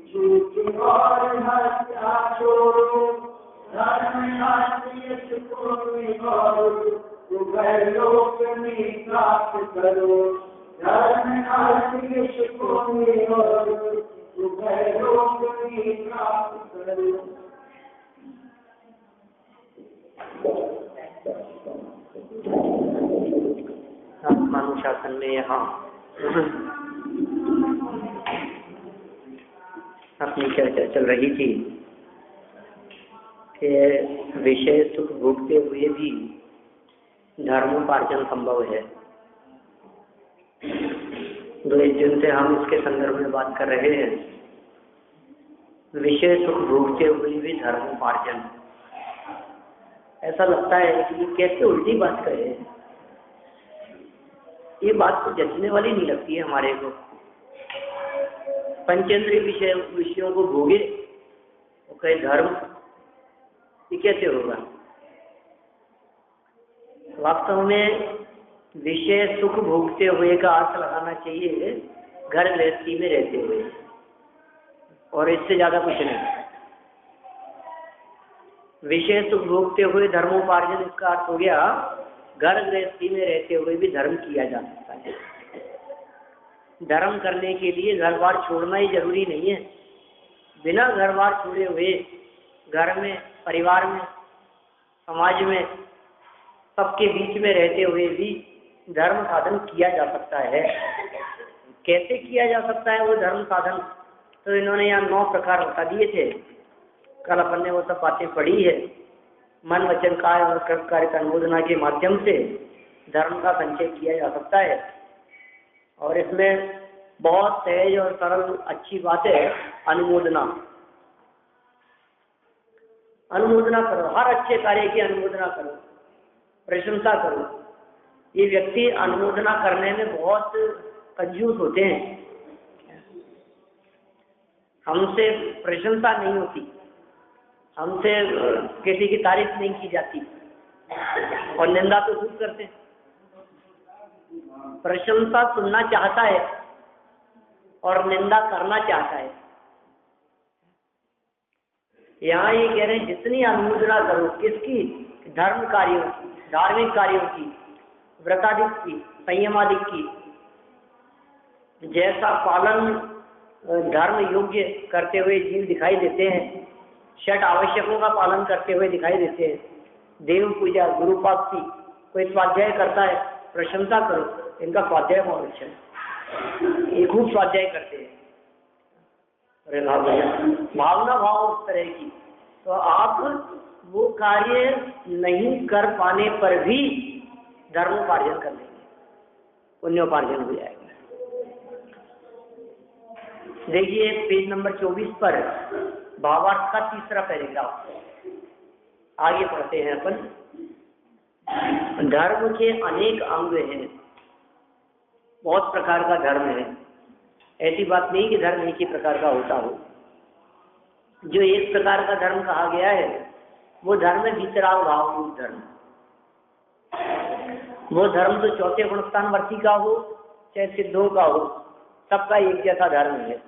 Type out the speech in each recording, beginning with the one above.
झूठ और हत्या छोड़ो, धर्म आश्रित को निभाओ, लोक में प्राप्त करो। धर्म आश्रित को निभाओ, लोक में प्राप्त करो। अनुशासन में यहाँ अपनी चर्चा चल रही थी कि विषय सुख भोगते हुए भी धर्मोपार्जन संभव है। 2 दिन से हम इसके संदर्भ में बात कर रहे हैं, विषय सुख भोगते हुए भी धर्मोपार्जन। ऐसा लगता है कि ये कैसे उल्टी बात कहे, ये बात तो जचने वाली नहीं लगती है हमारे को। पंचेंद्रिय विषयों को भोगे वो कहे धर्म, ये कैसे होगा? वास्तव में विषय सुख भोगते हुए का अर्थ लगाना चाहिए घर गृहस्थी में रहते हुए, और इससे ज्यादा कुछ नहीं। विषय सुख भोगते हुए धर्मोपार्जन, इसका अर्थ हो गया घर गृहस्थी में रहते हुए भी धर्म किया जा सकता है। धर्म करने के लिए घर बार छोड़ना ही जरूरी नहीं है। बिना घर बार छोड़े हुए घर में, परिवार में, समाज में, सबके बीच में रहते हुए भी धर्म साधन किया जा सकता है। कैसे किया जा सकता है वो धर्म साधन? तो इन्होंने यहाँ 9 प्रकार बता दिए थे। कल अपन ने वो सब बातें पढ़ी है। मन, वचन, काय और कर्म कार्य का अनुमोदना के माध्यम से धर्म का संचय किया जा सकता है। और इसमें बहुत सहज और सरल अच्छी बात है अनुमोदना। अनुमोदना करो, हर अच्छे कार्य की अनुमोदना करो, प्रशंसा करो। ये व्यक्ति अनुमोदना करने में बहुत कंजूस होते हैं। हमसे प्रशंसा नहीं होती, हमसे किसी की तारीफ नहीं की जाती, और निंदा तो खूब करते हैं। प्रशंसा सुनना चाहता है और निंदा करना चाहता है। यहाँ ये कह रहे हैं जितनी अनुमोदना करो, किसकी? धर्म कार्यों की, धार्मिक कार्यों की, व्रतादिक की, संयमादिक की। जैसा पालन धर्म योग्य करते हुए जीव दिखाई देते हैं, 6 आवश्यकों का पालन करते हुए दिखाई देते हैं। देव पूजा, गुरुपाक की, कोई स्वाध्याय करता है, प्रशंसा करो, इनका स्वाध्याय बहुत अच्छा है, ये खूब स्वाध्याय करते हैं। अरे भावना भाव उस तरह की, तो आप वो कार्य नहीं कर पाने पर भी धर्मोपार्जन कर लेंगे, पुण्योपार्जन हो जाएगा। देखिए पेज नंबर 24 पर भावार्थ का 3रा पैराग्राफ, आगे पढ़ते हैं अपन। धर्म के अनेक अंग हैं, बहुत प्रकार का धर्म है। ऐसी बात नहीं कि धर्म एक ही प्रकार का होता हो। जो एक प्रकार का धर्म कहा गया है वो धर्म है वितराग भाव रूप धर्म। वो धर्म तो चौथे गुणस्थान वर्ती का हो चाहे सिद्धों का हो, सबका एक जैसा धर्म है,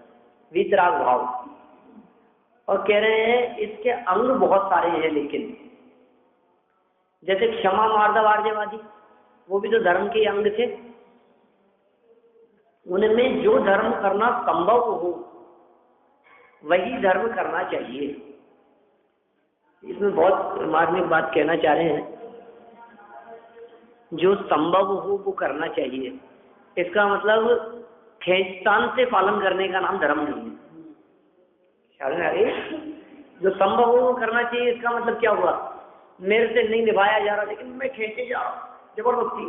वितराग भाव। और कह रहे हैं इसके अंग बहुत सारे हैं, लेकिन जैसे क्षमा, मार्दव, आर्जवादी, वो भी तो धर्म के अंग थे। उनमें जो धर्म करना संभव हो वही धर्म करना चाहिए। इसमें बहुत मार्मिक बात कहना चाह रहे हैं, जो संभव हो वो करना चाहिए। इसका मतलब खेचतान से पालन करने का नाम धर्म नहीं है। ख्याल में आ रही है? जो संभव हो वो करना चाहिए, इसका मतलब क्या हुआ? मेरे से नहीं निभाया जा रहा लेकिन मैं खींचे जा रहा हूँ जबरदस्ती,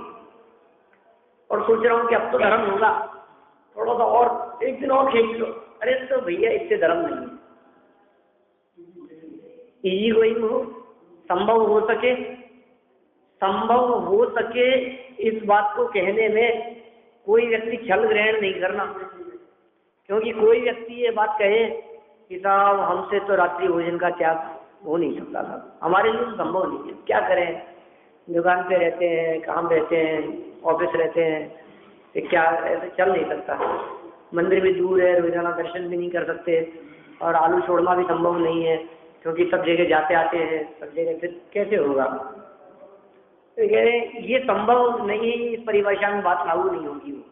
और सोच रहा हूँ कि अब तो धर्म होगा, थोड़ा सा और एक दिन और खींच लो। अरे तो भैया इससे धर्म नहीं है। इजी गोइंग हो, संभव हो सके इस बात को कहने में कोई व्यक्ति छल ग्रहण नहीं करना। क्योंकि कोई व्यक्ति ये बात कहे कि साहब हमसे तो रात्रि भोजन का त्याग हो नहीं सकता था, हमारे लिए संभव नहीं है, क्या करें, दुकान पे रहते हैं, काम रहते हैं, ऑफिस रहते हैं, कि क्या ऐसे चल नहीं सकता। मंदिर भी दूर है, रोजाना दर्शन भी नहीं कर सकते, और आलू छोड़ना भी संभव नहीं है क्योंकि सब जगह जाते आते हैं, सब जगह फिर कैसे होगा। तो कह रहे ये संभव नहीं है, इस परिभाषा में बात लागू नहीं होगी। वो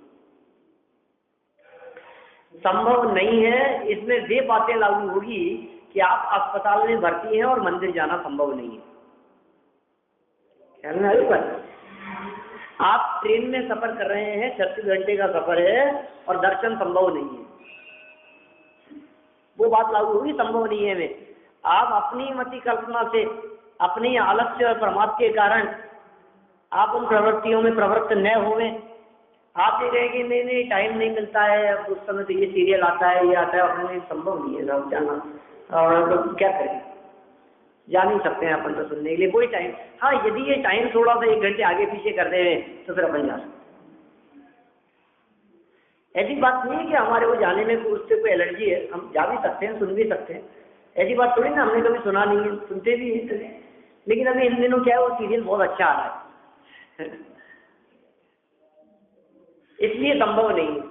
संभव नहीं है, इसमें वे बातें लागू होगी कि आप अस्पताल में भर्ती हैं और मंदिर जाना संभव नहीं है। ख्याल में आई बात? आप ट्रेन में सफर कर रहे हैं, 36 घंटे का सफर है और दर्शन संभव नहीं है, वो बात लागू होगी संभव नहीं है में। आप अपनी मति कल्पना से, अपनी आलस्य और प्रमाद के कारण आप उन प्रवृत्तियों में प्रवृत्त न होवे। आप ये कहेंगे नहीं नहीं टाइम नहीं मिलता है, अब उस समय तो ये सीरियल आता है, ये आता है, अपने संभव नहीं है सब जाना, और तो क्या करें, जा नहीं सकते हैं अपन तो सुनने के लिए कोई टाइम। हाँ, यदि ये टाइम थोड़ा सा 1 घंटे आगे पीछे कर दे तो फिर अपन जा सकते। ऐसी बात नहीं है कि हमारे को जाने में उससे कोई एलर्जी है, हम जा भी सकते हैं, सुन भी सकते हैं, ऐसी बात थोड़ी ना, हमने कभी सुना नहीं है, सुनते भी हैं। लेकिन अभी इन दिनों क्या है, वो सीरियल बहुत अच्छा आ रहा है इसलिए संभव नहीं है।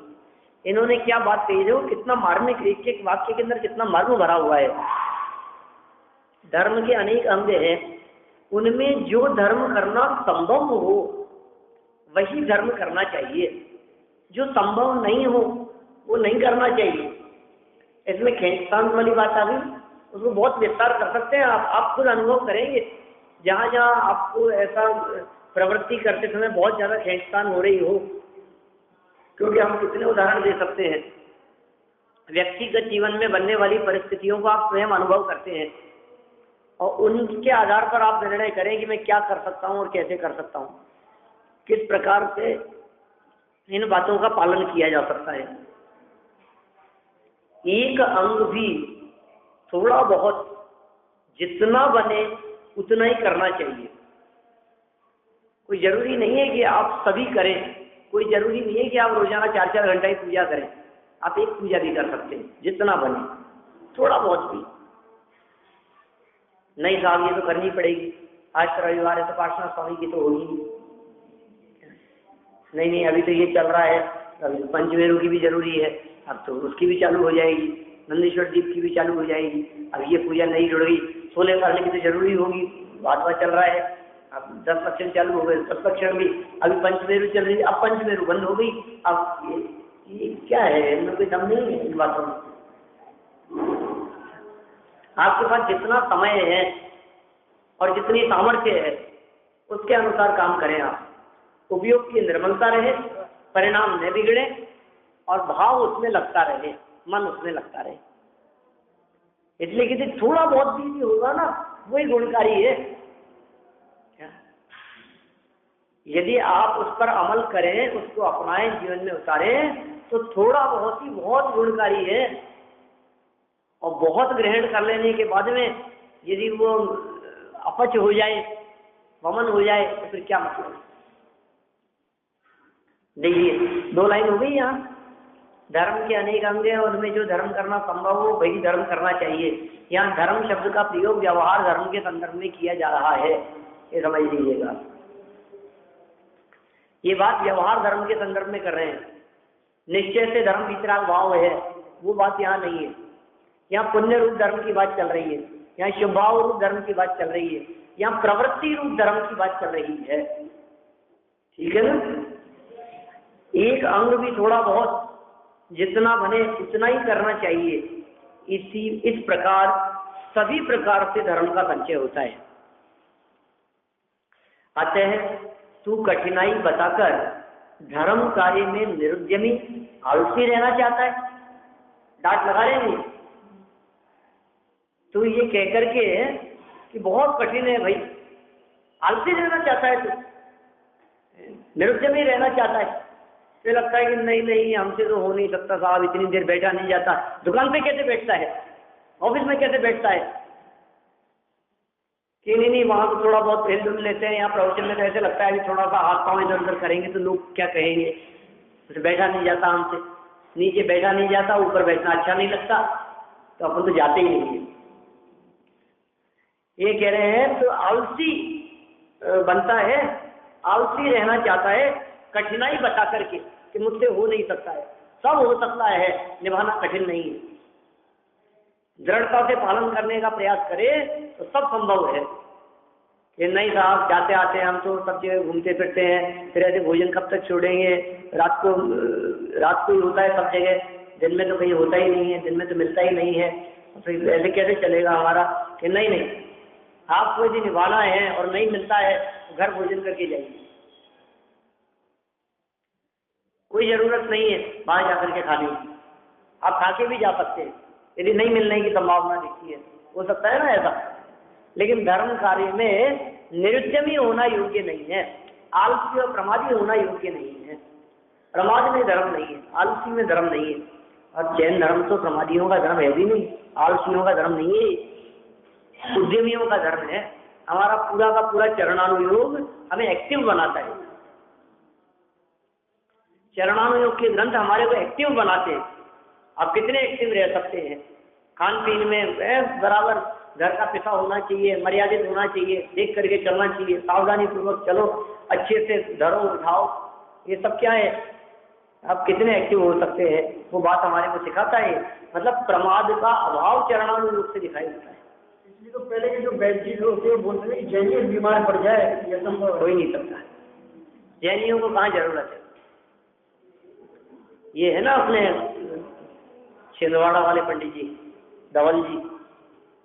इन्होंने क्या बात कही है, वो कितना मार्मिक, एक एक वाक्य के अंदर कितना मर्म भरा हुआ है। धर्म के अनेक अंग हैं, उनमें जो धर्म करना संभव हो वही धर्म करना चाहिए, जो संभव नहीं हो वो नहीं करना चाहिए। इसमें खींचतान वाली बात आ गई, उसको बहुत विस्तार कर सकते हैं आप खुद अनुभव करेंगे। जहाँ जहाँ आपको ऐसा प्रवृत्ति करते समय बहुत ज्यादा खींचतान हो रही हो, क्योंकि हम कितने उदाहरण दे सकते हैं। व्यक्तिगत जीवन में बनने वाली परिस्थितियों को आप स्वयं अनुभव करते हैं और उनके आधार पर आप निर्णय करें कि मैं क्या कर सकता हूँ और कैसे कर सकता हूँ, किस प्रकार से इन बातों का पालन किया जा सकता है। एक अंग भी थोड़ा बहुत जितना बने उतना ही करना चाहिए। कोई जरूरी नहीं है कि आप सभी करें, कोई जरूरी नहीं है कि आप रोजाना 4-4 घंटा ही पूजा करें, आप एक पूजा भी कर सकते हैं, जितना बने थोड़ा बहुत भी। नहीं साहब ये तो करनी पड़ेगी, आज तो रविवार है तो पार्श्वनाथ स्वामी की तो होगी नहीं, अभी तो ये चल रहा है, अभी पंचमेरु की भी जरूरी है, अब तो उसकी भी चालू हो जाएगी, नंदीश्वर दीप की भी चालू हो जाएगी, अब ये पूजा नहीं जुड़ गई, 16 करने की तो जरूरी होगी, बात चल रहा है। अब 10 लक्षण चालू हो गए, 10 लक्षण भी, अभी पंचमेरु चल रही, अब पंचमेरु बंद हो गई। अब ये क्या है, इनमें कोई दम नहीं है इन बातों में। आपके पास जितना समय है और जितनी सामर्थ्य है उसके अनुसार काम करें आप, उपयोग की निर्मलता रहे, परिणाम न बिगड़े और भाव उसमें लगता रहे, मन उसमें लगता रहे। इसलिए कि थोड़ा बहुत भी होगा ना वही गुणकारी है। यदि आप उस पर अमल करें, उसको अपनाएं, जीवन में उतारें, तो थोड़ा बहुत ही बहुत गुणकारी है। और बहुत ग्रहण कर लेने के बाद में यदि वो अपच हो जाए, वमन हो जाए, तो फिर क्या मतलब। देखिए 2 लाइन हो गई यहाँ। धर्म के अनेक अंग हैं, उनमें जो धर्म करना संभव हो वही धर्म करना चाहिए। यहाँ धर्म शब्द का प्रयोग व्यवहार धर्म के संदर्भ में किया जा रहा है, ये समझ लीजिएगा। ये बात व्यवहार धर्म के संदर्भ में कर रहे हैं। निश्चय से धर्म वितराग भाव है, वो बात यहाँ नहीं है। यहाँ पुण्य रूप धर्म की बात चल रही है, यहाँ शुभाव रूप धर्म की बात चल रही है, यहाँ प्रवृत्ति रूप धर्म की बात चल रही है। ठीक है ना। एक अंग भी थोड़ा बहुत जितना बने उतना ही करना चाहिए। इस प्रकार सभी प्रकार से धर्म का संचय होता है। अतः तू कठिनाई बताकर धर्म कार्य में निरुद्यमी आलसी रहना चाहता है, डांट लगा लेंगे। तू ये कह करके कि बहुत कठिन है भाई, आलसी रहना चाहता है, तू निरुद्यमी रहना चाहता है, तो लगता है कि नहीं नहीं हमसे तो हो नहीं सकता साहब, इतनी देर बैठा नहीं जाता। दुकान पे कैसे बैठता है, ऑफिस में कैसे बैठता है कि नहीं वहां तो थोड़ा बहुत हिल डुल लेते हैं, यहाँ प्रवचन में तो ऐसे लगता है कि थोड़ा सा हाथ पांव इधर उधर करेंगे तो लोग क्या कहेंगे, तो बैठा नहीं जाता हमसे, नीचे बैठा नहीं जाता, ऊपर बैठना अच्छा नहीं लगता, तो अपन तो जाते ही नहीं है। ये कह रहे हैं तो आलसी बनता है, आलसी रहना चाहता है, कठिनाई बता करके कि कि मुझसे हो नहीं सकता है। सब हो सकता है, निभाना कठिन नहीं है। दृढ़ता से पालन करने का प्रयास करे तो सब संभव है। ये नहीं साहब, जाते आते हम तो सब जगह घूमते फिरते हैं, फिर ऐसे भोजन कब तक छोड़ेंगे, रात को ही होता है सब जगह, दिन में तो कहीं होता ही नहीं है, दिन में तो मिलता ही नहीं है, फिर ऐसे कैसे चलेगा हमारा? कि नहीं नहीं, आपको यदि निभाना है और नहीं मिलता है तो घर भोजन करके जाइए, कोई जरूरत नहीं है बाहर जाकर के खाने की, आप खा के भी जा सकते हैं यदि नहीं मिलने की संभावना दिखती है, हो सकता है ना ऐसा। लेकिन धर्म कार्य में निरुद्यमी होना योग्य नहीं है, आलसी और प्रमादी होना योग्य नहीं है। प्रमाद में धर्म नहीं है, आलसी में धर्म नहीं है। और जैन धर्म तो प्रमादियों का धर्म है भी नहीं, आलसियों का धर्म नहीं है, उद्यमियों का धर्म है। हमारा पूरा का पूरा चरणानुयोग हमें एक्टिव बनाता है। चरणानुयोग के ग्रंथ हमारे को एक्टिव बनाते हैं। आप कितने एक्टिव रह सकते हैं? खान पीन में बराबर घर का पिता होना चाहिए, मर्यादित होना चाहिए, देख करके चलना चाहिए, सावधानी पूर्वक चलो, अच्छे से धरो उठाओ, ये सब क्या है? आप कितने एक्टिव हो सकते हैं, वो बात हमारे को सिखाता है। मतलब प्रमाद का अभाव चरणानुयोग से दिखाई देता है। इसलिए तो पहले के जो वैद्य लोग थे बोलते हैं जैनियों बीमार पड़ जाए, ये संभव हो ही नहीं सकता। जैनियों को कहाँ जरूरत है? ये है ना अपने छिंदवाड़ा वाले पंडित जी, धवल जी,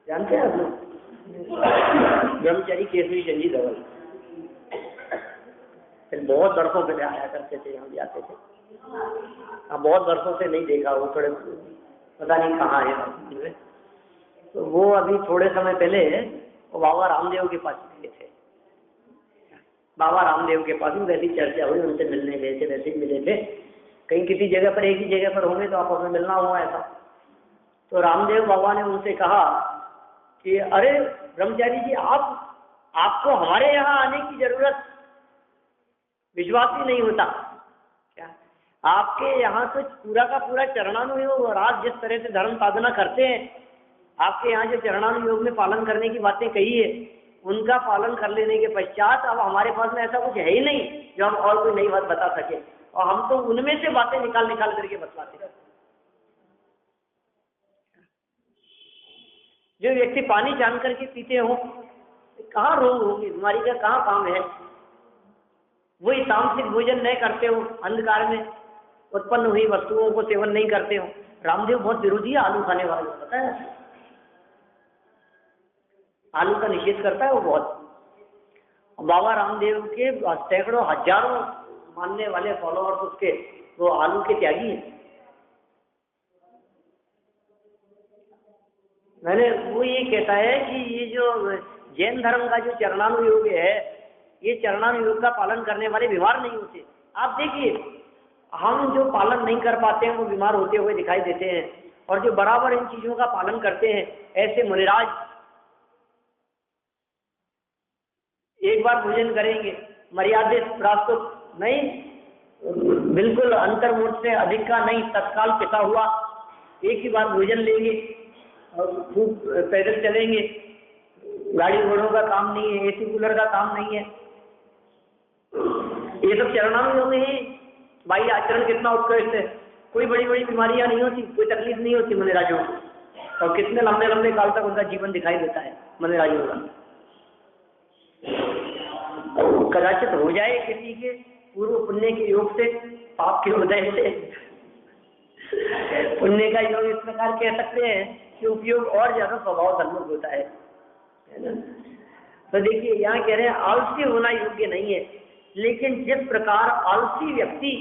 जानते हैं आप? ब्रह्मचारी केसरी चंद जी धवल, फिर बहुत वर्षों पहले आया करते थे, हम जाते थे। हाँ, बहुत वर्षों से नहीं देखा, वो थोड़े पता नहीं कहाँ है। तो वो अभी थोड़े समय पहले वो बाबा रामदेव के पास गए थे। बाबा रामदेव के पास वैसी चर्चा हुई, उनसे मिलने गए थे, वैसे ही मिले थे। कहीं किसी जगह पर, एक ही जगह पर होंगे तो आपस में मिलना हुआ ऐसा। तो रामदेव बाबा ने उनसे कहा कि अरे ब्रह्मचारी जी, आपको हमारे यहाँ आने की जरूरत, विश्वास ही नहीं होता क्या? आपके यहाँ तो पूरा का पूरा चरणानुयोग और आप जिस तरह से धर्म साधना करते हैं, आपके यहाँ जो चरणानुयोग में पालन करने की बातें कही है, उनका पालन कर लेने के पश्चात अब हमारे पास में ऐसा कुछ है ही नहीं जो हम और कोई नई बात बता सके, और हम तो उनमें से बातें निकाल करके बतलाते हैं। जो व्यक्ति पानी जान करके पीते हो, कहाँ रोग होंगे, बीमारी का कहाँ काम है? वही तामसिक भोजन नहीं करते हो, अंधकार में उत्पन्न हुई वस्तुओं को सेवन नहीं करते हो। रामदेव बहुत विरोधी है आलू खाने वाले, पता है? आलू का निषेध करता है वो बहुत। बाबा रामदेव के सैकड़ों हजारों मानने वाले फॉलोअर्स उसके, वो आलू के त्यागी हैं। मैंने वो ये कहता है कि ये जो जैन धर्म का जो चरणानुयोग है, ये चरणानुयोग का पालन करने वाले बीमार नहीं होते। आप देखिए, हम जो पालन नहीं कर पाते हैं वो बीमार होते हुए दिखाई देते हैं, और जो बराबर इन चीजों का पालन करते हैं, ऐसे मुनिराज एक बार भोजन करेंगे, मर्यादित प्राप्त नहीं, बिल्कुल अंतर्मुठ से अधिक का नहीं, तत्काल पिता हुआ, एक ही बार भोजन लेंगे और खूब पैदल चलेंगे। गाड़ी घोड़ों का काम नहीं है, एसी कूलर का काम नहीं है। ये सब चरणानुयोग में ही भाई आचरण कितना उत्कृष्ट है। कोई बड़ी बड़ी बीमारियां नहीं होती, कोई तकलीफ नहीं होती मुनिराजों को, और कितने लंबे लंबे काल तक उनका जीवन दिखाई देता है मुनिराजों का। कदाचित हो जाए किसी के पूर्व पुण्य के योग से, पाप के उदय से, पुण्य का योग इस प्रकार कह सकते हैं कि उपयोग और ज्यादा स्वभाव सन्मुख होता है ना। तो देखिए यहाँ कह रहे हैं आलसी होना योग्य नहीं है, लेकिन जिस प्रकार आलसी व्यक्ति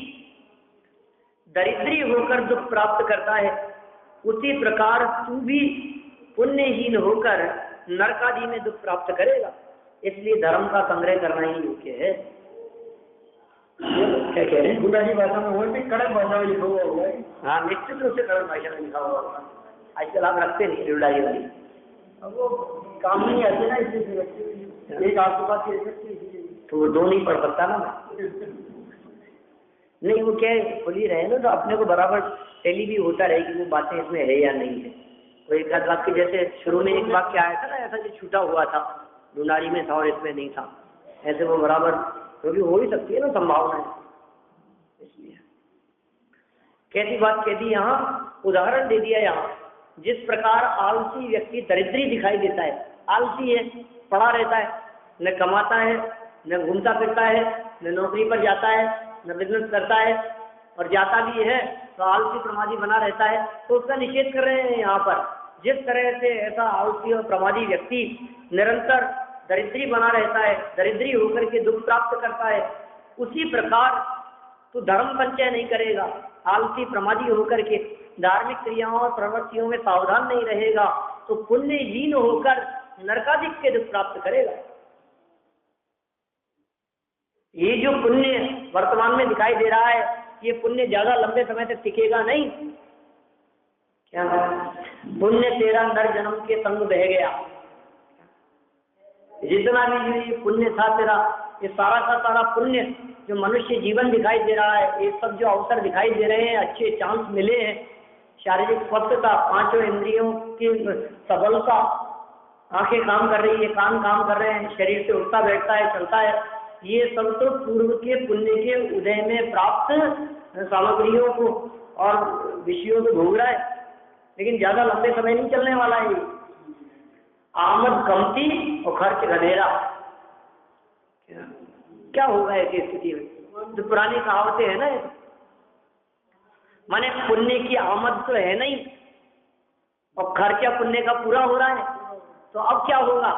दरिद्री होकर दुख प्राप्त करता है, उसी प्रकार तू भी पुण्यहीन होकर नरकादि में दुख प्राप्त करेगा। इसलिए धर्म का संग्रह करना ही योग्य है। क्या कह रहे हैं? गुंडाजी भाषा में हो, कड़क भाषा में लिखा हुआ होगा। हाँ, निश्चित रूप से कड़क भाषा में लिखा हुआ होगा। आजकल आप रखते नहीं गुंडाजी वाली, अब वो काम नहीं आते ना, इसलिए एक आपके पास तो वो दो नहीं पढ़ सकता ना मैं। नहीं, वो क्या है, खुली रहे ना तो अपने को बराबर टेली भी होता रहे कि वो बातें इसमें है या नहीं है। तो एक आध वाक्य, जैसे शुरू में एक वाक्य आया था ना ऐसा जो छूटा हुआ था, डुनारी में था और इसमें नहीं था, ऐसे वो बराबर क्योंकि हो ही सकती है ना संभावना है, इसलिए कैसी बात कह दी यहाँ, उदाहरण दे दिया यहाँ। जिस प्रकार आलसी व्यक्ति दरिद्री दिखाई देता है, आलसी है, पड़ा रहता है, न कमाता है, न घूमता फिरता है, न नौकरी पर जाता है, न बिजनेस करता है, और जाता भी है तो आलसी प्रमादी बना रहता है, तो उसका निषेध कर रहे हैं यहाँ पर। जिस तरह से ऐसा आलसी और प्रमादी व्यक्ति निरंतर दरिद्री बना रहता है, दरिद्री होकर के दुख प्राप्त करता है, उसी प्रकार तो धर्म संचय नहीं करेगा, आलसी प्रमादी होकर के धार्मिक क्रियाओं और प्रवृत्तियों में सावधान नहीं रहेगा, तो पुण्यहीन होकर नरकादिक के दुख प्राप्त करेगा। ये जो पुण्य वर्तमान में दिखाई दे रहा है, ये पुण्य ज्यादा लंबे समय तक टिकेगा नहीं। क्या पुण्य तेरा नर जन्म के संग बह गया, जितना भी ये पुण्य था तेरा, ये सारा का सारा पुण्य जो मनुष्य जीवन दिखाई दे रहा है, ये सब जो अवसर दिखाई दे रहे हैं, अच्छे चांस मिले हैं, शारीरिक स्वस्थता, पांचों इंद्रियों की सबलता, आंखें काम कर रही है, कान काम कर रहे हैं, शरीर से उठता बैठता है, चलता है, ये सब तो पूर्व के पुण्य के उदय में प्राप्त सामग्रियों को और विषयों को भोग रहा है, लेकिन ज्यादा लंबे समय नहीं चलने वाला है। आमद कमती और खर्च गधेरा। क्या होगा ऐसी स्थिति में? जो पुरानी कहावतें है ना, माने पुण्य की आमद तो है नहीं और खर्चा पुण्य का पूरा हो रहा है, तो अब क्या होगा?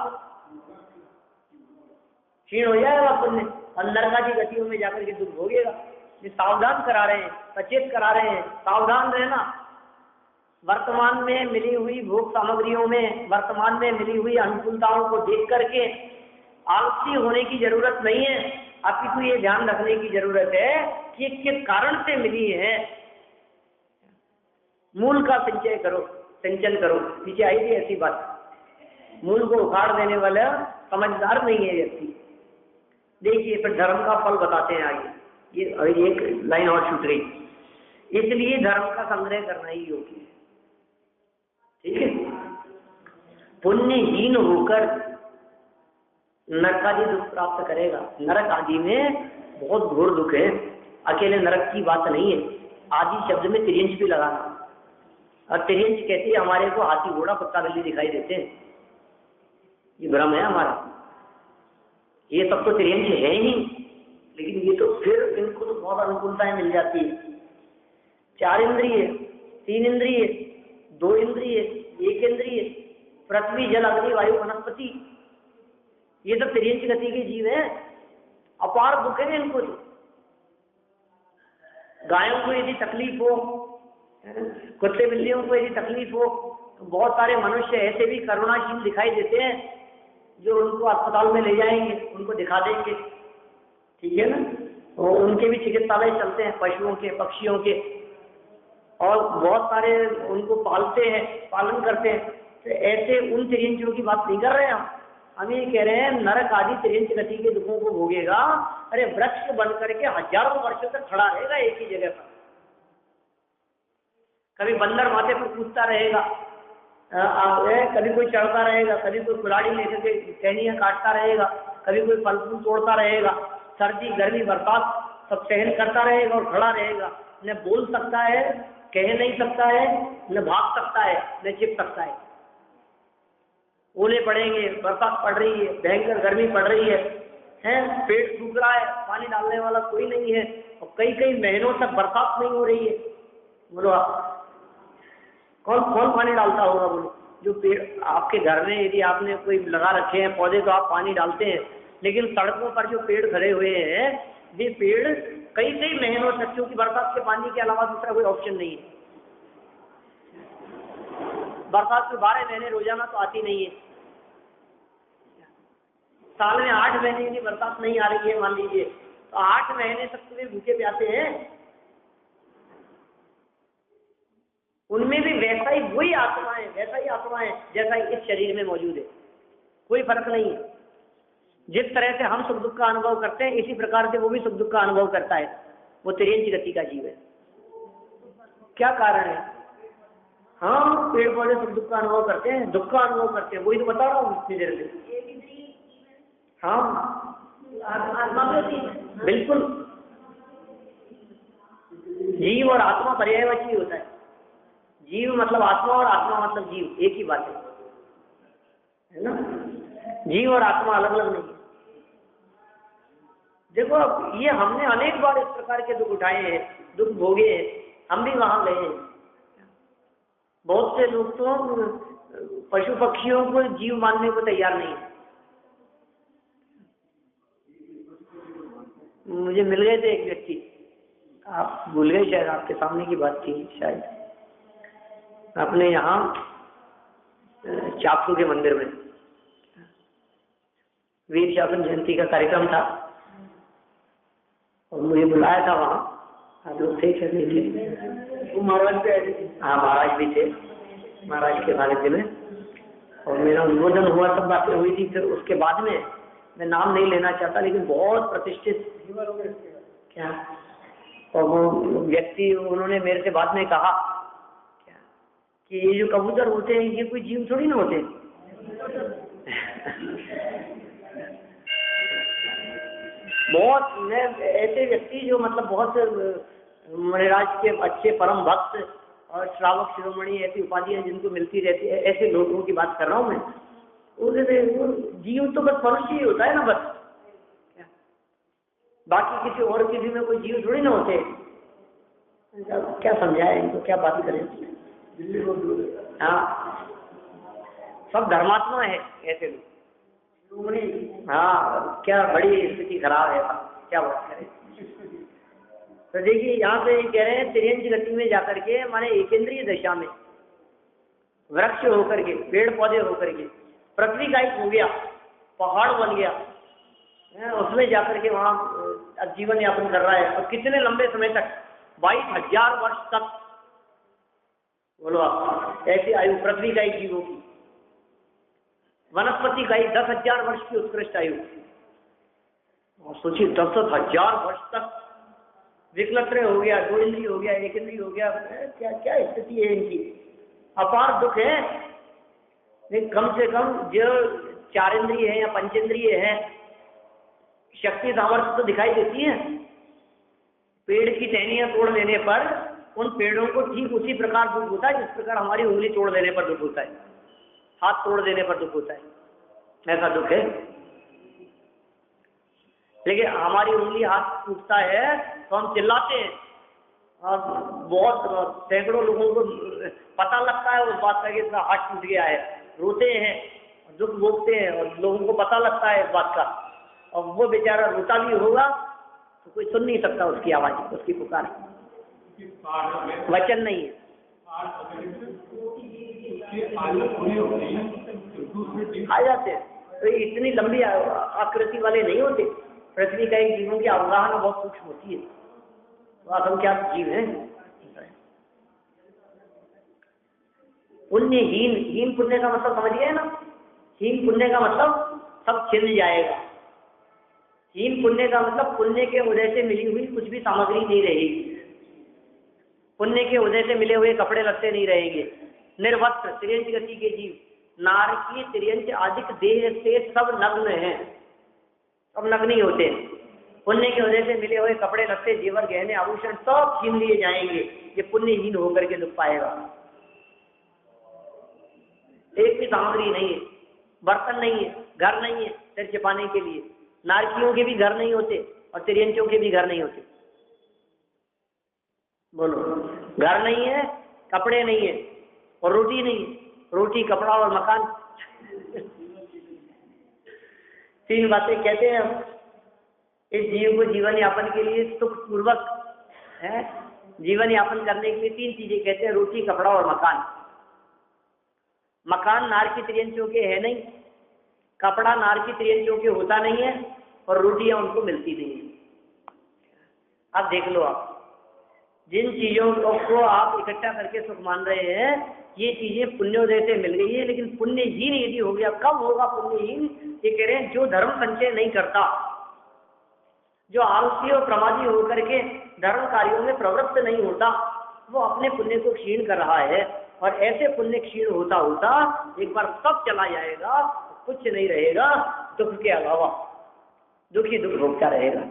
क्षीण हो जाएगा पुण्य और नरकादी गतियों में जाकर के दुख भोगेगा। ये सावधान करा रहे हैं, सचेत करा रहे हैं, सावधान रहना। वर्तमान में मिली हुई भोग सामग्रियों में, वर्तमान में मिली हुई अनुकूलताओं को देख करके आलसी होने की जरूरत नहीं है, अपितु ये ध्यान रखने की जरूरत है कि किस कारण से मिली है। मूल का संचय करो, सिंचन करो। पीछे आई थी ऐसी बात, मूल को उखाड़ देने वाला समझदार नहीं है व्यक्ति। देखिए फिर धर्म का फल बताते हैं आगे, ये एक लाइन और छूट गई। इसलिए धर्म का संग्रह करना ही योग्य है, ठीक है। पुण्यहीन होकर नरक आदि दुख प्राप्त करेगा। नरक आदि में बहुत घोर दुख है, अकेले नरक की बात नहीं है। आदि शब्द में तिर्यंच भी लगाना, और तिर्यंच कहते हैं हमारे को हाथी घोड़ा कुत्ता बिल्ली दिखाई देते हैं, ये भ्रम है हमारा। ये सब तो तिर्यंच है ही, लेकिन ये तो फिर इनको तो बहुत अनुकूलताएं मिल जाती है। 4 इंद्रिय, 3 इंद्रिय, 2 इंद्रिय, 1 इंद्रिय, पृथ्वी जल अग्नि वायु वनस्पति, ये सब तिर्यंच गति के जीव हैं। अपार दुख है इनको। गायों को यदि तकलीफ हो, कुत्ते बिल्लियों को यदि तकलीफ हो, तो बहुत सारे मनुष्य ऐसे भी करुणाशील दिखाई देते हैं जो उनको अस्पताल में ले जाएंगे, उनको दिखा देंगे, ठीक है ना। तो उनके भी चिकित्सालय चलते हैं, पशुओं के, पक्षियों के, और बहुत सारे उनको पालते हैं, पालन करते हैं। तो ऐसे उन तिर्यंचों की बात नहीं कर रहे हैं हम ये कह रहे हैं नरक आदि तिर्यंच गति के दुखों को भोगेगा। अरे वृक्ष बन करके हजारों वर्षों तक खड़ा रहेगा एक ही जगह पर। कभी बंदर माथे पर कूदता रहेगा, कभी कोई चढ़ता रहेगा, कभी कोई कुल्हाड़ी लेकर के टहनियां काटता रहेगा, कभी कोई फल फूल तोड़ता रहेगा, सर्दी गर्मी बरसात सब सहन करता रहेगा और खड़ा रहेगा। न बोल सकता है, कह नहीं सकता है, न भाग सकता है, न छिप सकता है। ओले पड़ेंगे, बरसात पड़ रही है, भयंकर गर्मी पड़ रही है, पेट सूख रहा है, पानी डालने वाला कोई नहीं है, और कई कई महीनों तक बरसात नहीं हो रही है। बोलो आप कौन कौन पानी डालता होगा? बोलो जो पेड़ आपके घर में यदि आपने कोई लगा रखे हैं पौधे तो आप पानी डालते हैं, लेकिन सड़कों पर जो पेड़ खड़े हुए हैं वे पेड़ कई कई महीनों तक, क्योंकि बरसात के पानी के अलावा दूसरा कोई ऑप्शन नहीं है। बरसात के 12 महीने रोजाना तो आती नहीं है, साल में 8 महीने की बरसात नहीं आ रही है मान लीजिए, तो 8 महीने तक तो वे भूखे प्यासे हैं। उनमें भी वैसा ही वही आत्माएं, वैसा ही आत्माएं जैसा इस शरीर में मौजूद है, कोई फर्क नहीं है। जिस तरह से हम सुख दुख का अनुभव करते हैं इसी प्रकार से वो भी सुख दुख का अनुभव करता है। वो तिर्यंच गति का जीव है। क्या कारण है? हाँ, पेड़ पौधे सुख दुख का अनुभव करते हैं, दुख का अनुभव करते हैं, वही तो बता रहा हूँ इतनी देर से। हाँ बिल्कुल, जीव और आत्मा पर्यायवाची होता है। जीव मतलब आत्मा और आत्मा मतलब जीव, एक ही बात है ना। जीव और आत्मा अलग अलग नहीं है। देखो अब ये हमने अनेक बार इस प्रकार के दुख उठाए हैं, दुख भोगे हैं, हम भी वहां गए हैं। बहुत से लोग तो पशु पक्षियों को जीव मानने को तैयार नहीं है। मुझे मिल गए थे एक व्यक्ति, आप भूल गए शायद, आपके सामने की बात थी शायद, अपने यहाँ चापू के मंदिर में वीर शासन जयंती का कार्यक्रम था और मुझे बुलाया था वहाँ। आप लोग थे क्या? नहीं थे? महाराज भी आए थे। हाँ, महाराज भी थे, महाराज के सानिध्य में, और मेरा उद्बोधन हुआ, सब बातें हुई थी। फिर उसके बाद में मैं नाम नहीं लेना चाहता, लेकिन बहुत प्रतिष्ठित क्या, और वो व्यक्ति, उन्होंने मेरे से बाद में कहा क्या कि ये जो कबूतर होते हैं ये कोई जीव थोड़ी ना होते। बहुत मैं ऐसे व्यक्ति जो मतलब बहुत महाराज के अच्छे परम भक्त और श्रावक शिरोमणि ऐसी उपाधियां जिनको मिलती रहती है, ऐसे लोगों की बात कर रहा हूँ मैं। वो जीव तो बस मनुष्य ही होता है ना, बस बाकी किसी और किसी में कोई जीव थोड़ी ना होते। क्या समझाए इनको, क्या बात करें। हाँ, सब धर्मात्मा है ऐसे लोग। हाँ, क्या बड़ी स्थिति खराब है, क्या बात करें। तो देखिए यहाँ पे कह रहे हैं तिर्यंच गति में जाकर के, माने एकेंद्रीय दशा में वृक्ष होकर के, पेड़ पौधे होकर के, पृथ्वी का एक हो गया, पहाड़ बन गया, उसमें जाकर के वहां जीवन यापन कर रहा है। और कितने लंबे समय तक, 22,000 वर्ष तक, बोलो आप, ऐसी आयु पृथ्वी का एक जीवों की। वनस्पति का 10,000 वर्ष की उत्कृष्ट आयु। और सोचिए 10,000 वर्ष तक विकलत्र हो गया, 2 इंद्रिय हो गया, 1 इंद्रिय हो गया। क्या क्या स्थिति है इनकी, अपार दुख है। लेकिन कम से कम जो 4 इंद्रिय है या 5 इंद्रिय है, शक्ति सामर्थ्य तो दिखाई देती है। पेड़ की टहनियां तोड़ देने पर उन पेड़ों को ठीक उसी प्रकार दुख होता है जिस प्रकार हमारी उंगली तोड़ देने पर दुख होता है, हाथ तोड़ देने पर दुख होता है, ऐसा दुख है। लेकिन हमारी उंगली हाथ टूटता है तो हम चिल्लाते हैं, और बहुत सैकड़ों लोगों को पता लगता है उस बात का कि इसका हाथ टूट गया है, रोते हैं, दुख भोगते हैं, और लोगों को पता लगता है इस बात का। और वो बेचारा रोता भी होगा तो कोई सुन नहीं सकता उसकी आवाज, उसकी पुकार, वचन नहीं है। आ जाते हैं तो इतनी लंबी आकृति वाले नहीं होते। पृथ्वी का एक जीवों की अवगाहना बहुत सूक्ष्म होती है। तो आप हम क्या जीव हैं। पुण्यहीन, हीन पुण्य का मतलब समझ गए ना। हीन पुण्य का मतलब सब छिन जाएगा। हीन पुण्य का मतलब पुण्य के उदय से मिली हुई कुछ भी सामग्री नहीं रहेगी, पुण्य के उदय से मिले हुए कपड़े लत्ते नहीं रहेंगे। निर्वस्त्र तिर्यंच गति के जीव, नारकीय तिर्यंच आदिक देह से सब नग्न हैं, सब नग्न ही होते हैं। पुण्य के उदय से मिले हुए कपड़े लत्ते, जेवर गहने आभूषण सब छीन लिए जाएंगे। ये पुण्यहीन होकर के दुख पाएगा। एक भी सामग्री नहीं है, बर्तन नहीं है, घर नहीं है सिर छिपाने के लिए। नारकियों के भी घर नहीं होते और तिर्यंचों के भी घर नहीं होते। बोलो, घर नहीं है, कपड़े नहीं है और रोटी नहीं है। रोटी, कपड़ा और मकान, 3 बातें कहते हैं हम इस जीव को जीवन यापन के लिए सुख पूर्वक है, जीवन यापन करने के लिए 3 चीजें कहते हैं, रोटी, कपड़ा और मकान। मकान नारकी तिर्यंचों के है नहीं, कपड़ा नारकी तिर्यंचों के होता नहीं है, और रोटियां उनको मिलती नहीं है। अब देख लो, आप जिन चीजों को आप इकट्ठा करके सुख मान रहे हैं, ये चीजें पुण्योदय से मिल गई है। लेकिन पुण्यहीन यदि हो गया, कब होगा पुण्यहीन? ये कह रहे हैं जो धर्म संचय नहीं करता, जो आलसी और प्रमादी होकर के धर्म कार्यों में प्रवृत्त नहीं होता, वो अपने पुण्य को क्षीण कर रहा है। और ऐसे पुण्य क्षीण होता होता एक बार सब चला जाएगा, कुछ नहीं रहेगा, दुख के अलावा दुख ही दुख भोगता रहेगा।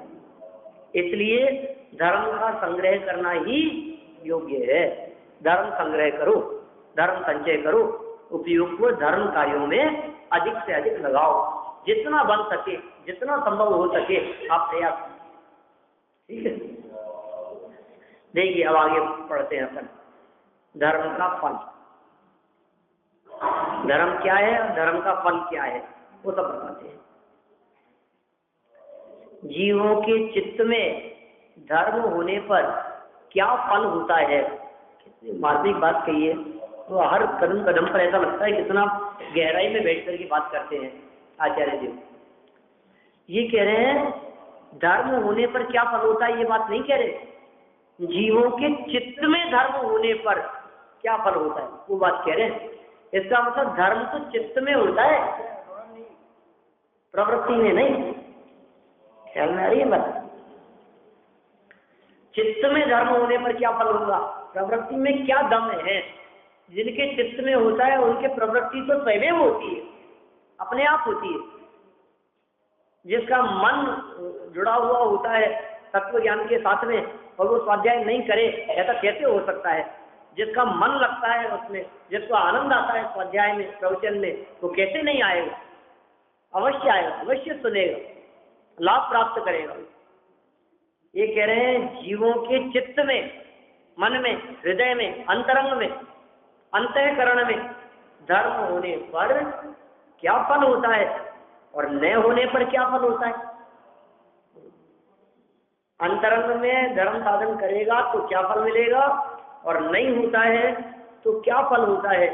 इसलिए धर्म का संग्रह करना ही योग्य है। धर्म संग्रह करो, धर्म संचय करो, उपयोग को धर्म कार्यों में अधिक से अधिक लगाओ, जितना बन सके, जितना संभव हो सके आप प्रयास करें। ठीक है, देखिए अब आगे पढ़ते हैं अपन। धर्म का फल, धर्म क्या है और धर्म का फल क्या है वो सब बताते हैं। जीवों के चित्त में धर्म होने पर क्या फल होता है, कितनी मार्मिक बात कही है। तो हर कदम कदम पर ऐसा लगता है कितना गहराई में बैठ कर के बात करते हैं आचार्य जी। ये कह रहे हैं धर्म होने पर क्या फल होता है, ये बात नहीं कह रहे, जीवों के चित्त में धर्म होने पर क्या फल होता है वो बात कह रहे हैं। इसका मतलब धर्म तो चित्त में होता है, प्रवृत्ति में नहीं। ख्याल में आ रही है बात? चित्त में धर्म होने पर क्या फल होगा, प्रवृत्ति में क्या दम है। जिनके चित्त में होता है उनके प्रवृत्ति तो स्वयं होती है, अपने आप होती है। जिसका मन जुड़ा हुआ होता है तत्व ज्ञान के साथ में और वो स्वाध्याय नहीं करे, ऐसा कैसे हो सकता है। जिसका मन लगता है उसमें, जिसको आनंद आता है स्वाध्याय में, प्रवचन में, वो कैसे नहीं आएगा, अवश्य आएगा, अवश्य सुनेगा, लाभ प्राप्त करेगा। ये कह रहे हैं जीवों के चित्त में, मन में, हृदय में, अंतरंग में, अंतःकरण में धर्म होने पर क्या फल होता है और न होने पर क्या फल होता है। अंतरंग में धर्म साधन करेगा तो क्या फल मिलेगा और नहीं होता है तो क्या फल होता है।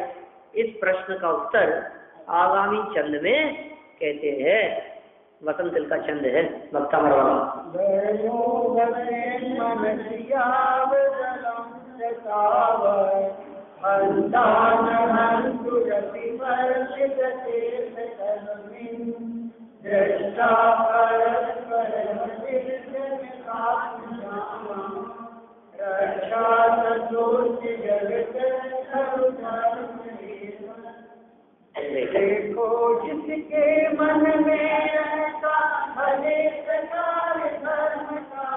इस प्रश्न का उत्तर आगामी छंद में कहते हैं। वसंत तिल का छंद है भक्ता मरवाला। देखो जिसके मन में रहता भले प्रकार धर्म का,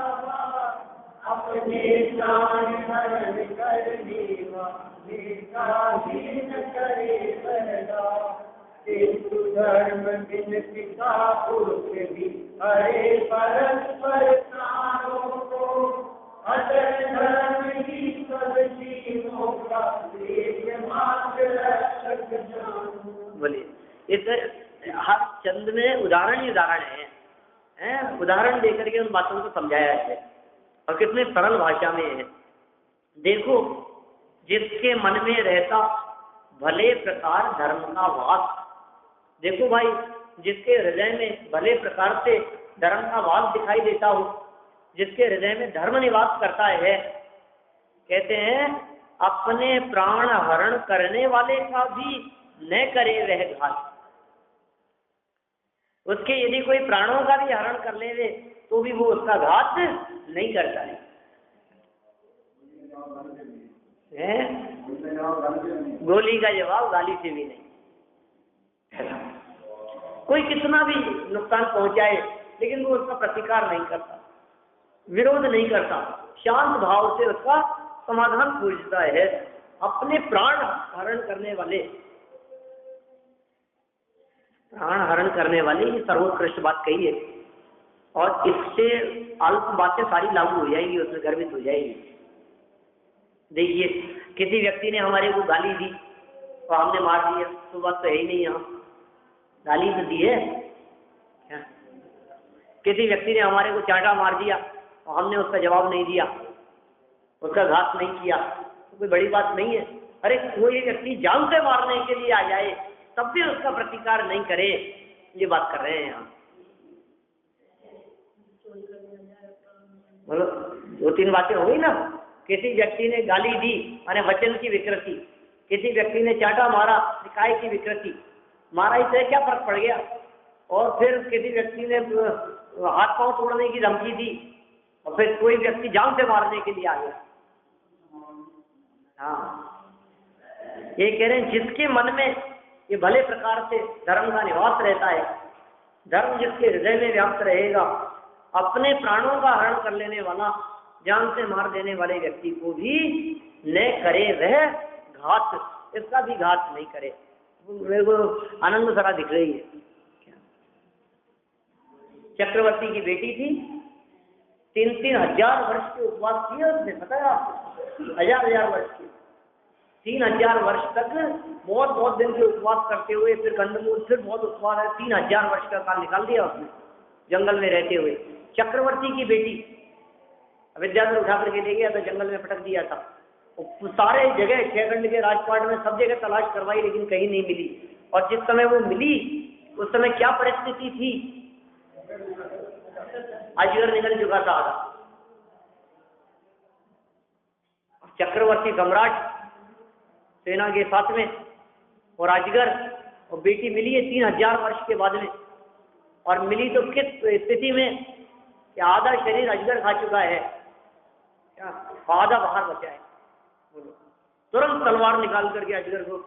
अपने प्राण हरण कर देवा, हीन करे बरदा। किंतु धर्म बिन पिता पुरुष भी हरे परस्पर प्राणों को, अतः धर्म ही सब जीवों का मात्र रक्षक जानो। बोलिए, इस हर चंद में उदाहरण ही उदाहरण है, उदाहरण देकर के उन बातों को समझाया है और कितने सरल भाषा में है। देखो जिसके मन में रहता भले प्रकार धर्म का वास। देखो भाई, जिसके हृदय में भले प्रकार से धर्म का वास दिखाई देता हो, जिसके हृदय में धर्म निवास करता है, कहते हैं अपने प्राण हरण करने वाले का भी न करे वह घात। उसके यदि कोई प्राणों का भी हरण कर ले तो भी वो उसका घात नहीं करता है। गोली का जवाब गाली से भी नहीं। कोई कितना भी नुकसान पहुंचाए लेकिन वो उसका प्रतिकार नहीं करता, विरोध नहीं करता, शांत भाव से उसका समाधान खोजता है। अपने प्राण हरण करने वाले, प्राण हरण करने वाले, ये सर्वोत्कृष्ट बात कही है और इससे अल्प बातें सारी लागू हो जाएगी, उसमें गर्वित हो जाएगी। देखिए किसी व्यक्ति ने हमारे को गाली दी और हमने मार दिया तो बात तो है ही नहीं। यहाँ गाली तो दी है क्या? किसी व्यक्ति ने हमारे को चांटा मार दिया और हमने उसका जवाब नहीं दिया, उसका घात नहीं किया तो कोई बड़ी बात नहीं है। अरे कोई व्यक्ति जान से मारने के लिए आ जाए तब भी उसका प्रतिकार नहीं करे, ये बात कर रहे हैं यहाँ। बोलो, दो तीन बातें हो गई ना। किसी व्यक्ति ने गाली दी माने वचन की विकृति, किसी व्यक्ति ने चाटा मारा निकाय की विकृति, मारा इससे क्या फर्क पड़ गया। और फिर किसी व्यक्ति ने हाथ पांव तोड़ने की धमकी दी और फिर कोई व्यक्ति जान से मारने के लिए आ गया। हाँ, ये कह रहे हैं जिसके मन में ये भले प्रकार से धर्म का निवास रहता है, धर्म जिसके हृदय में व्याप्त रहेगा, अपने प्राणों का हरण कर लेने वाला जान से मार देने वाले व्यक्ति को भी न करे वह घात, इसका भी घात नहीं करे। मेरे को आनंद सारा दिख रही है। चक्रवर्ती की बेटी थी, 3-3 हजार वर्ष के उपवास किए उसने, पता है आपको? 1000 वर्ष के, 3000 वर्ष तक बहुत दिन के उपवास करते हुए, फिर कंदमूल, फिर बहुत उपवास है, 3000 वर्ष का काल निकाल दिया उसने जंगल में रहते हुए। चक्रवर्ती की बेटी, विद्याधर उठा करके ले गया था, जंगल में पटक दिया था। सारे जगह 6 खंड के राजपाट में सब जगह तलाश करवाई, लेकिन कहीं नहीं मिली। और जिस समय वो मिली उस समय क्या परिस्थिति थी? अजगर निकल चुका था आधा। चक्रवर्ती सम्राट सेना के साथ में, और अजगर और बेटी मिली है 3000 वर्ष के बाद में। और मिली तो किस स्थिति में कि आधा शरीर अजगर खा चुका है, क्या आधा बाहर बचा है। बोलो, तुरंत तलवार निकाल करके अजगर को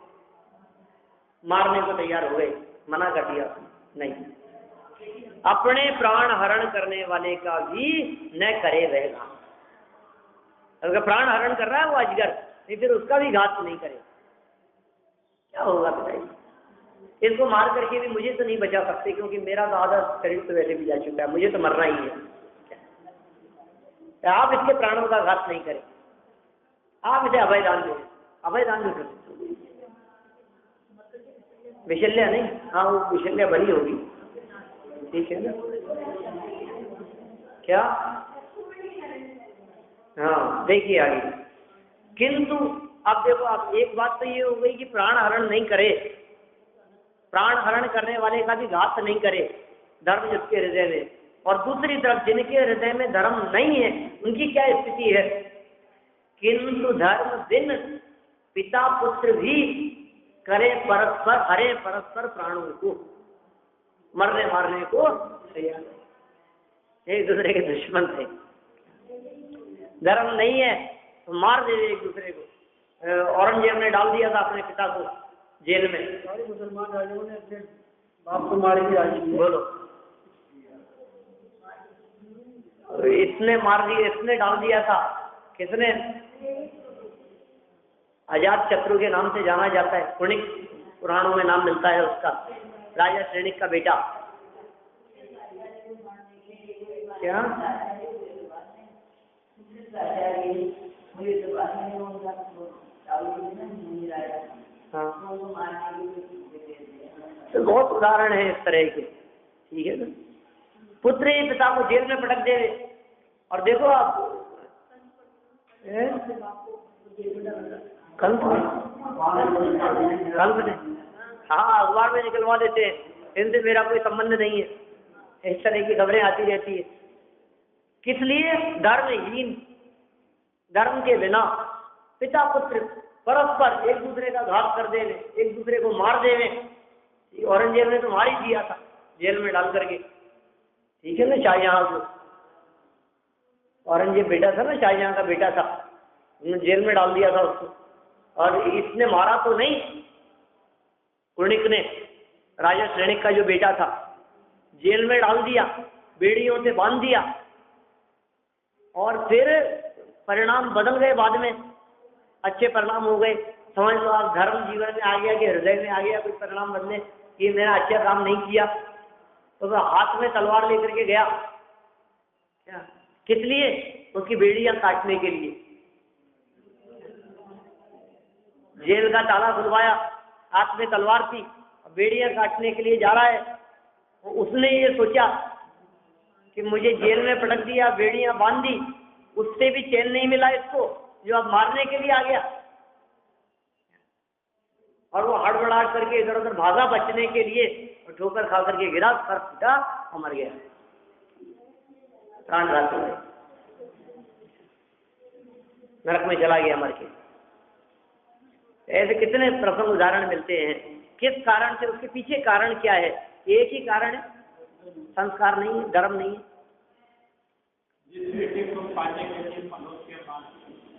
मारने को तैयार हो गए। मना कर दिया नहीं, अपने प्राण हरण करने वाले का भी न करे वह घात। अगर प्राण हरण कर रहा है वो अजगर, नहीं फिर उसका भी घात नहीं करे। क्या होगा बताइए? इसको मार करके भी मुझे तो नहीं बचा सकते, क्योंकि मेरा तो आधा शरीर तो वैसे भी जा चुका है, मुझे तो मरना ही है। आप इसके प्राणों का घात नहीं करें, आप इसे अभय दान दें। अभय दान नहीं कर सकते। विशल्य नहीं, हाँ वो विशल्य बनी होगी, ठीक है ना? क्या? हाँ देखिए आगे, किंतु अब देखो, आप एक बात तो ये हो गई कि प्राण हरण नहीं करे, प्राण हरण करने वाले का भी घात नहीं करे धर्म जिसके हृदय में। और दूसरी तरफ जिनके हृदय में धर्म नहीं है उनकी क्या स्थिति है? किंतु धर्म बिन पिता पुत्र भी करे परस्पर, हरे परस्पर प्राणों को, मरने मारने को तैयार, एक दूसरे के दुश्मन थे। धर्म नहीं है तो मार दे एक दूसरे को। औरंगजेब ने डाल दिया था अपने पिता को जेल में। सारे मुसलमान राजाओं ने अपने बाप को मार दिया। बोलो, इसने मार दिया, इसने डाल दिया था। किसने? अजात शत्रु के नाम से जाना जाता है, पुणिक पुराणों में नाम मिलता है उसका, राजा श्रेणिक का बेटा। क्या? हाँ, तो बहुत उदाहरण है इस तरह के, ठीक है ना? पुत्र ही पिता को जेल में पटक दे। और देखो आप कल्प ने, हाँ अखबार में निकलवा देते हैं, इनसे मेरा कोई संबंध नहीं है, इस तरह की खबरें आती रहती है। किस लिए? धर्महीन, धर्म के बिना पिता पुत्र परस्पर एक दूसरे का घात कर देवे, एक दूसरे को मार देवे। औरंगजेब ने तो मार ही दिया था जेल में डाल करके, ठीक है ना? शाहजहां को, औरंगजेब बेटा था ना, शाहजहां का बेटा था, जेल में डाल दिया था उसको। और इसने मारा तो नहीं, कुणिक ने, राजा श्रेणिक का जो बेटा था, जेल में डाल दिया, बेड़ियों से बांध दिया। और फिर परिणाम बदल गए, बाद में अच्छे परिणाम हो गए। समझ लो आप, धर्म जीवन में आ गया कि हृदय में आ गया कुछ परिणाम बदले कि मैंने अच्छा काम नहीं किया, तो वह हाथ में तलवार लेकर के गया। क्या? किस लिए? उसकी बेड़ियां काटने के लिए। जेल का ताला खुलवाया, हाथ में तलवार थी, बेड़ियां काटने के लिए जा रहा है। तो उसने ये सोचा कि मुझे जेल में पटक दिया, बेड़ियां बांध दी, उससे भी चैन नहीं मिला इसको, जो अब मारने के लिए आ गया। और वो हड़बड़ाहट करके इधर उधर भागा बचने के लिए, और ठोकर खा करके गिरा, सर फूटा और मर गया, प्राण घात हो गए, नरक में चला गया मर के। ऐसे कितने प्रसंग उदाहरण मिलते हैं। किस कारण से? उसके पीछे कारण क्या है? एक ही कारण है, संस्कार नहीं है, धर्म नहीं है।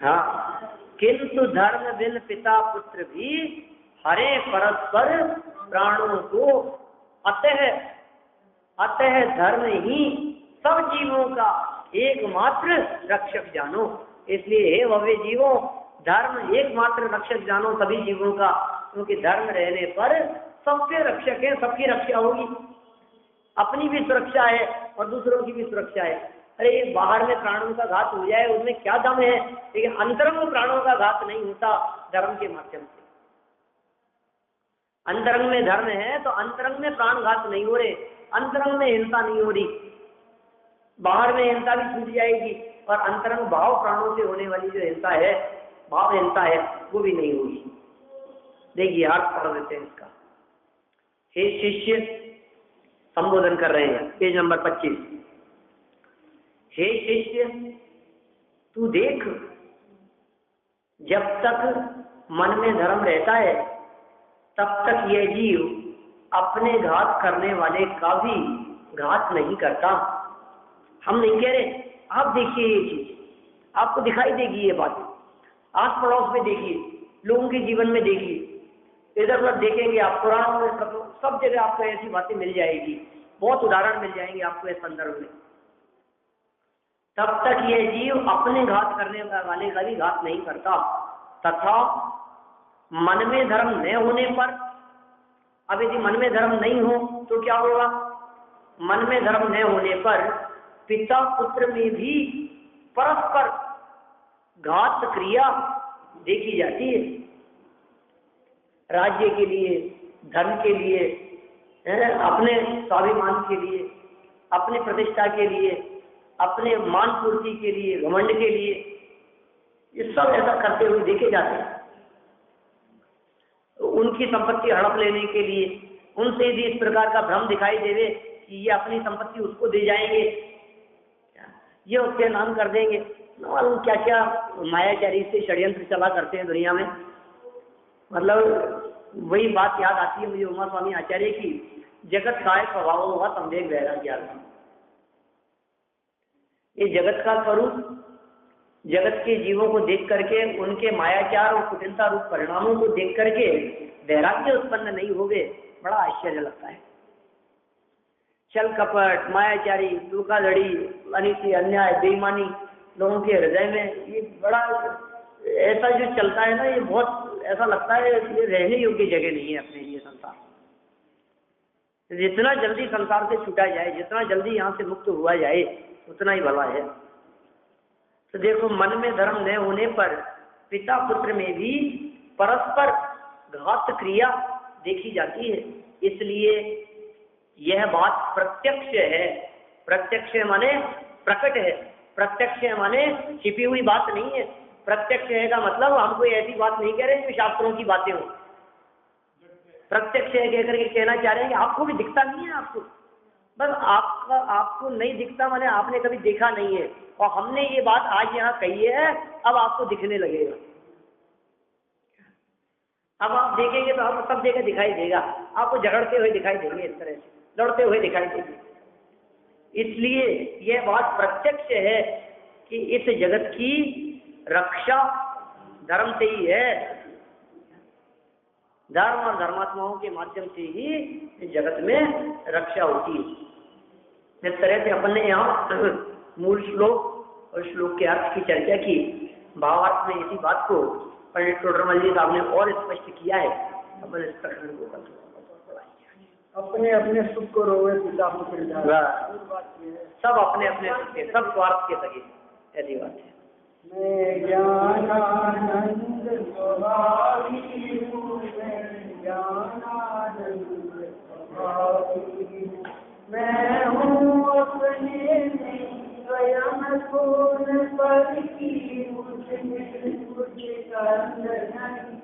हाँ, किंतु धर्म बिन पिता पुत्र भी हरे परस्पर प्राणों को, अतः धर्म ही सब जीवों का एकमात्र रक्षक जानो। इसलिए हे भव्य जीवों, धर्म एकमात्र रक्षक जानो सभी जीवों का, क्योंकि धर्म रहने पर सबके रक्षक है, सबकी रक्षा होगी। अपनी भी सुरक्षा है और दूसरों की भी सुरक्षा है। अरे बाहर में प्राणों का घात हो जाए उसमें क्या दम है, लेकिन अंतरंग प्राणों का घात नहीं होता धर्म के माध्यम से। अंतरंग में धर्म है तो अंतरंग में प्राण घात नहीं हो रहे, अंतरंग में हिंसा नहीं हो रही। बाहर में हिंसा भी छूट जाएगी और अंतरंग भाव प्राणों से होने वाली जो हिंसा है, भाव हिंसा है, वो भी नहीं होगी। देखिए अर्थ पढ़ देते हैं इसका। हे शिष्य, संबोधन कर रहे हैं, पेज नंबर 25। हे शिष्य, तू देख, जब तक मन में धर्म रहता है तब तक यह जीव अपने घात करने वाले का भी घात नहीं करता। हम नहीं कह रहे, आप देखिए ये चीज, आपको दिखाई देगी ये बातें, आस पड़ोस में देखिए, लोगों के जीवन में देखिए, इधर उधर देखेंगे आप, पुराणों में सब जगह आपको ऐसी बातें मिल जाएगी, बहुत उदाहरण मिल जाएंगे आपको इस संदर्भ में। तब तक यह जीव अपने घात करने वाले का भी घात नहीं करता, तथा मन में धर्म न होने पर, अब यदि मन में धर्म नहीं हो तो क्या होगा? मन में धर्म न होने पर पिता पुत्र में भी परस्पर घात क्रिया देखी जाती है। राज्य के लिए, धन के लिए, अपने स्वाभिमान के लिए, अपनी प्रतिष्ठा के लिए, अपने मान पूर्ति के लिए, घमंड के लिए, ये सब ऐसा करते हुए देखे जाते हैं। उनकी संपत्ति हड़प लेने के लिए उनसे यदि इस प्रकार का भ्रम दिखाई देवे कि ये अपनी संपत्ति उसको दे जाएंगे, ये उसके नाम कर देंगे, मालूम क्या क्या मायाचारी से षड्यंत्र चला करते हैं दुनिया में। मतलब वही बात याद आती है मुझे उमा स्वामी आचार्य की, जगत का स्वभाव होगा संवेग वैराग्य। ये जगत का स्वरूप, जगत के जीवों को देख करके, उनके मायाचार और कुटिलता रूप परिणामों को देख करके वैराग्य उत्पन्न नहीं होवे, बड़ा आश्चर्य लगता है। छल कपट, मायाचारी, धोखाधड़ी, अनिति, अन्याय, बेईमानी लोगों के हृदय में ये बड़ा ऐसा जो चलता है ना, ये बहुत ऐसा लगता है ये रहने योग्य जगह नहीं है अपने लिए संसार। जितना जल्दी संसार से छूटा जाए, जितना जल्दी यहाँ से मुक्त हुआ जाए, उतना ही भला है। तो देखो, मन में धर्म न होने पर पिता पुत्र में भी परस्पर घात क्रिया देखी जाती है। इसलिए यह बात प्रत्यक्ष है। प्रत्यक्ष माने प्रकट है, प्रत्यक्ष माने छिपी हुई बात नहीं है। प्रत्यक्ष है का मतलब हम कोई ऐसी बात नहीं कह रहे जो शास्त्रों की बातें हो। प्रत्यक्ष है कहकर के कहना चाह रहे हैं कि आपको भी दिखता नहीं है, आपको बस आपको नहीं दिखता माने आपने कभी देखा नहीं है, और हमने ये बात आज यहाँ कही है, अब आपको दिखने लगेगा। अब आप देखेंगे तो आपको सब जगह दिखाई देगा, आपको झगड़ते हुए दिखाई देंगे, इस तरह से लड़ते हुए दिखाई देंगे। इसलिए यह बात प्रत्यक्ष है कि इस जगत की रक्षा धर्म से ही है। धर्म और धर्मात्माओं के माध्यम से ही इस जगत में रक्षा होती है। इस तरह से अपन ने यहाँ मूल श्लोक और श्लोक के अर्थ की चर्चा की। भावार्थ में इसी बात को पंडित टोडरमल जी साहब ने और स्पष्ट किया है। अपन इस प्रकरण को अपने अपने सुख को रोवे पिता पुत्र, सब अपने अपने सुख के, सब स्वार्थ के सगे, ऐसी बात है। मैं ज्ञानानंद स्वभावी हूँ, मैं ज्ञानानंद स्वभावी, मैं हूँ अपने स्वयं पूर्ण पर की, मुझमें कुछ कंद नहीं,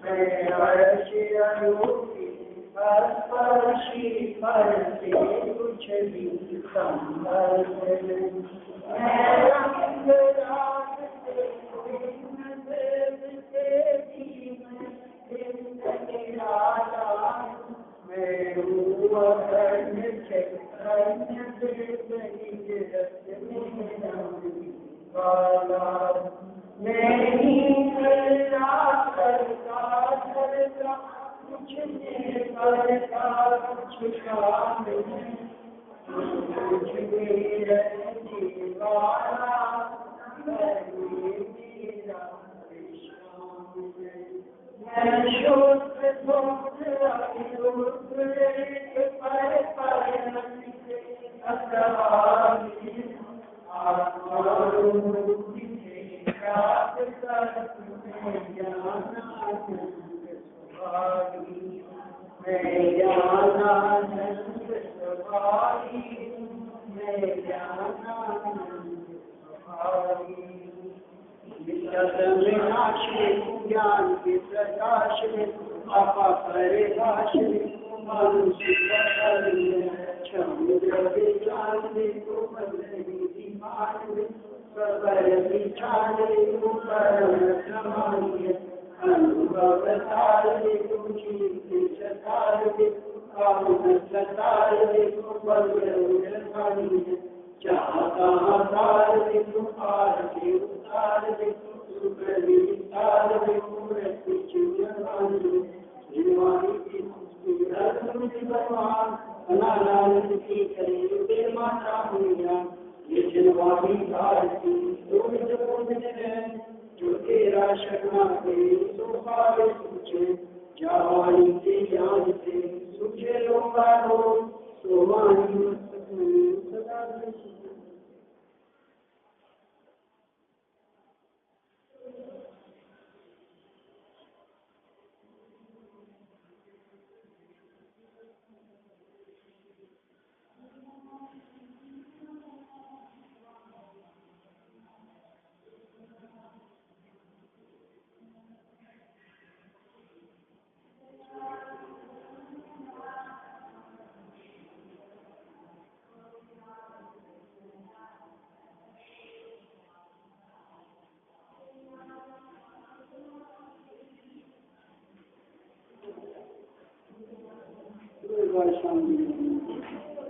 मैं अर्श अरूपी स्पर्शी पर से कुछ भी संबंध नहीं, मैं रंग राग से भिन्न से भी मैं राजा, मैं हूँ अखंड चैतन्य देव वाला, मैं ही करता कुछ नहीं करता, कुछ काम नहीं, ज्ञान के प्रकाश में आपा करे भाष में मनुष्य समुद्र विचार में तो बदली मान में सबर विचार को परम समान्य अनुभव सार को जीत सतार काम सतार को बदल चाहता तार को पार के उतार सुप्रवितार को रति चिन्ह जीवानी की भगवान अनानंद की करे माता हुआ ये जनवाणी भारती जो तेरा शरणा के सो पावे सूझे जावानी के याद से सूझे लोकारो सोवानी सदा Gracias.